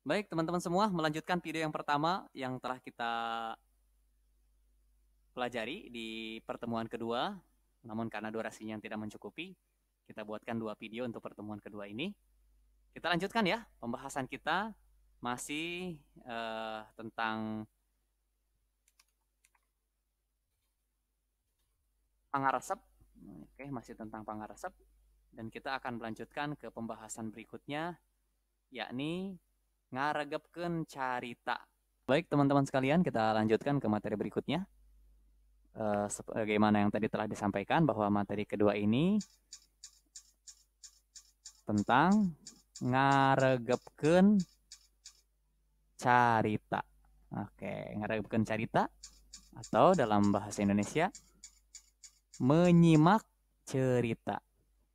Baik, teman-teman semua, melanjutkan video yang pertama yang telah kita pelajari di pertemuan kedua. Namun karena durasinya yang tidak mencukupi, kita buatkan 2 video untuk pertemuan kedua ini. Kita lanjutkan ya, pembahasan kita masih tentang pangaresep. Oke, masih tentang pangaresep. Dan kita akan melanjutkan ke pembahasan berikutnya, yakni ngaregepkeun carita. Baik teman-teman sekalian, kita lanjutkan ke materi berikutnya. Sebagaimana yang tadi telah disampaikan bahwa materi kedua ini tentang ngaregepkeun carita. Oke, ngaregepkeun carita atau dalam bahasa Indonesia menyimak cerita.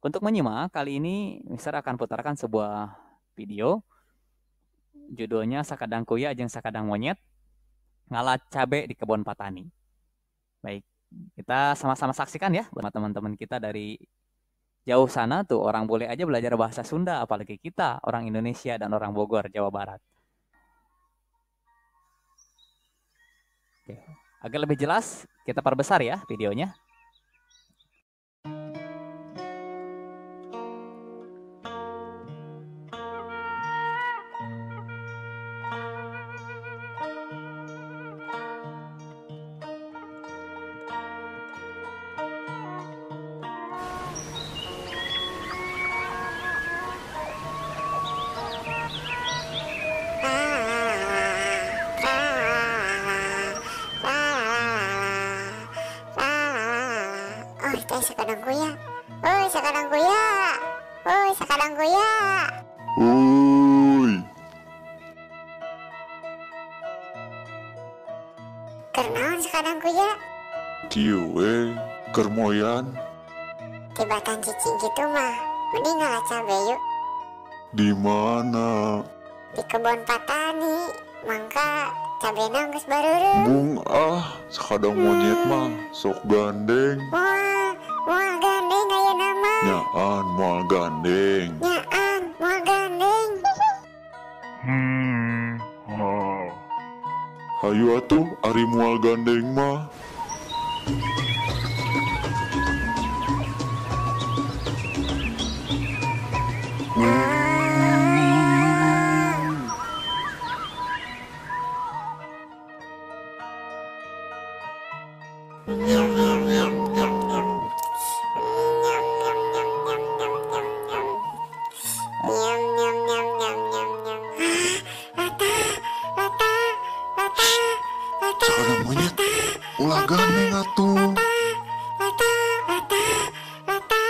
Untuk menyimak, kali ini Mister akan putarkan sebuah video. Judulnya Sakadang Kuya jeung Sakadang Monyet ngalah cabe di kebun patani. Baik, kita sama-sama saksikan ya buat teman-teman kita dari jauh sana tuh, orang boleh aja belajar bahasa Sunda, apalagi kita orang Indonesia dan orang Bogor, Jawa Barat. Oke, agar lebih jelas kita perbesar ya videonya. Sakadang kuya, oi sakadang kuya, oi sakadang kuya. Oi, Kernaon sakadang kuya? kieu we kermoyan Tibatan cicing gitu mah, mending ngalah cabe yuk. di mana? Di kebun patani, mangka cabena geus bareureung. Bung sakadang monyet mah sok gandeng. Moal gandeng aya nama. Nyaan moal gandeng. Nyaan, moal gandeng. Hayu atuh ari moal gandeng mah. Nyam nyam nyam nyam nyam. Nyam nyam nyam nyam nyam nyam nyam. Nyam nyam nyam nyam nyam nyam. Lata, lata, lata, lata. Sakadang monyet ulah gandeng atuh. Lata, lata, lata,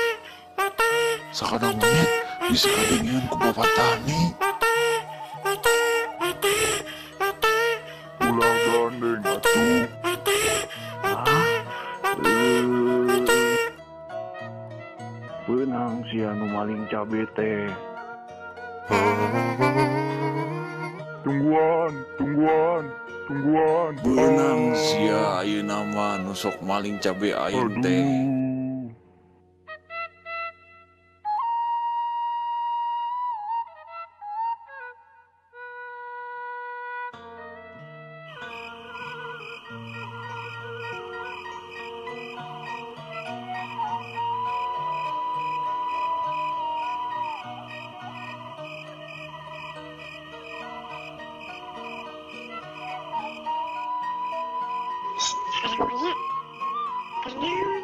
lata. Sakadang monyet bisa kadengeun ku bapak tani. Lata, lata, lata, lata. Ulah gandeng atuh. Beunang si anu maling cabe teh. Tungguan. Beunang sia ayeuna mah nu sok maling cabe aing teh. Aduh. Sakadang kuya. Kernaon?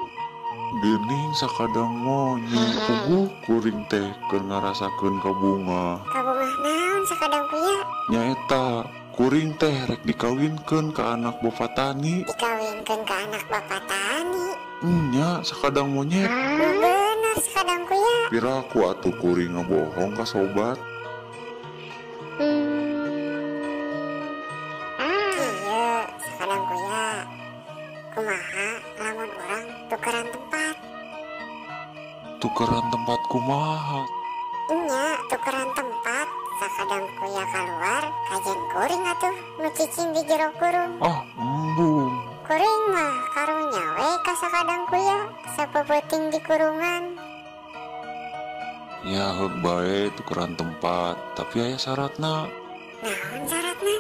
Geuning sakadang monyet puguh kuring teh keur ngarasakeun ka bunga. Kabungah naon sakadang kuya? Nyaeta kuring teh rek dikawinkeun ka anak bapak tani. Dikawinkeun ka anak bapak tani. Nya sakadang monyet. Nu bener sakadang kuya. Piraku atuh kuring ngabohong ka sobat. Kieu sakadang kuya. Kumaha lamun urang tukeran tempat? Tukeran tempat kumaha? Nya tukeran tempat. Sakadang kuya keluar kajen kuring atuh nu cicing di jero kurung. Embung. Kuring mah karunya we ka sakadang kuya sapeuting di kurungan. Ya heuk bae tukeran tempat, tapi aya syaratna. Naon syaratna?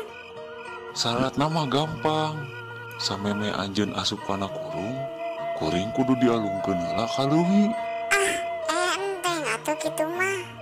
Syarat nama gampang. Sameme anjeun asup kana kurung, kuring kudu dialungkeun heula ka leuwih. Enteng atuh kitu mah.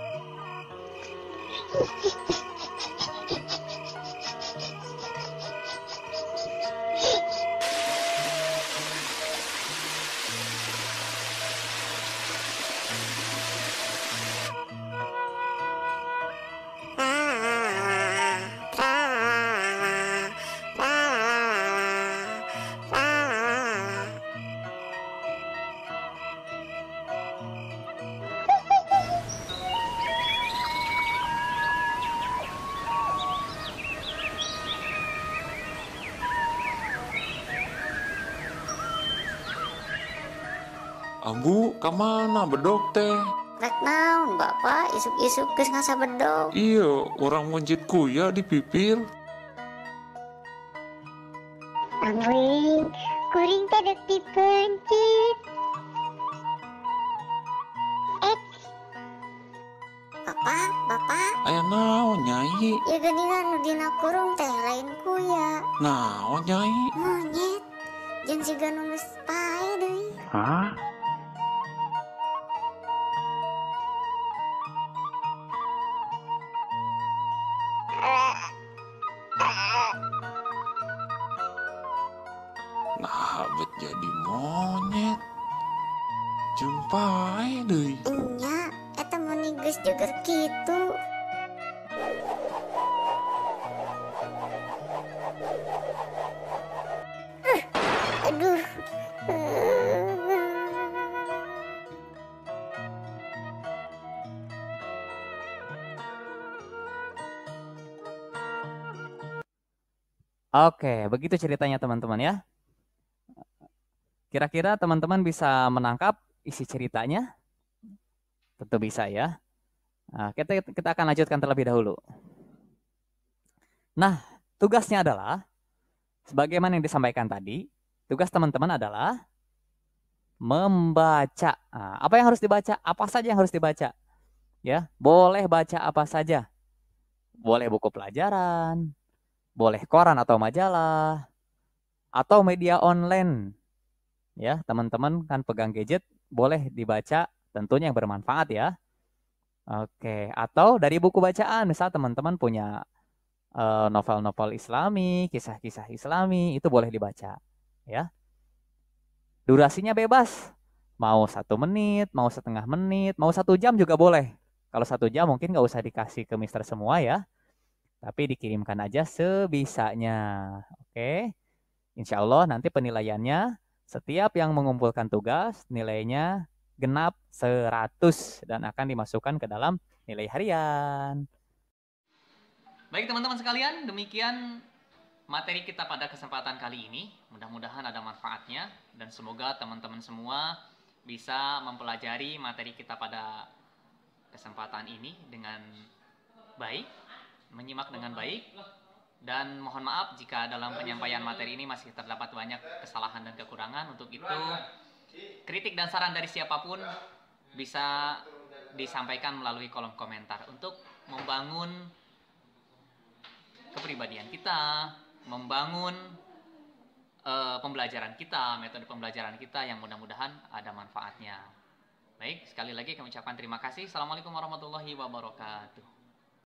Ambu, kamana bedog teh? Rek naon bapak isuk-isuk geus ngasa bedog. Iya, orang menjit kuya di pipir. Amring, kuring teh dek dipencit. Bapak, Aya naon nyai? ya geuningan nu dina kurung teh lain kuya. Naon nyai? Monyet, jeung siga nu geus pae deui. Hah? Nah, bet jadi monyet. Jumpai deui. Nya, eta meni geus jeger kitu. Aduh. Oke, begitu ceritanya teman-teman ya. Kira-kira teman-teman bisa menangkap isi ceritanya? Tentu bisa ya. Nah, kita akan lanjutkan terlebih dahulu. Nah, tugasnya adalah sebagaimana yang disampaikan tadi, tugas teman-teman adalah membaca. Nah, apa yang harus dibaca? Apa saja yang harus dibaca? Ya, boleh baca apa saja. Boleh buku pelajaran, boleh koran atau majalah, atau media online. Ya, teman-teman kan pegang gadget, boleh dibaca tentunya yang bermanfaat ya. Oke, atau dari buku bacaan, misal teman-teman punya novel-novel Islami, kisah-kisah Islami, itu boleh dibaca ya. Durasinya bebas, mau 1 menit, mau setengah menit, mau 1 jam juga boleh. Kalau 1 jam mungkin nggak usah dikasih ke Mister semua ya, tapi dikirimkan aja sebisanya. Oke, insya Allah nanti penilaiannya, setiap yang mengumpulkan tugas nilainya genap 100 dan akan dimasukkan ke dalam nilai harian. Baik teman-teman sekalian, demikian materi kita pada kesempatan kali ini. Mudah-mudahan ada manfaatnya dan semoga teman-teman semua bisa mempelajari materi kita pada kesempatan ini dengan baik, menyimak dengan baik, dan mohon maaf jika dalam penyampaian materi ini masih terdapat banyak kesalahan dan kekurangan. Untuk itu, kritik dan saran dari siapapun bisa disampaikan melalui kolom komentar untuk membangun kepribadian kita, membangun pembelajaran kita, metode pembelajaran kita yang mudah-mudahan ada manfaatnya. Baik, sekali lagi kami ucapkan terima kasih. Assalamualaikum warahmatullahi wabarakatuh.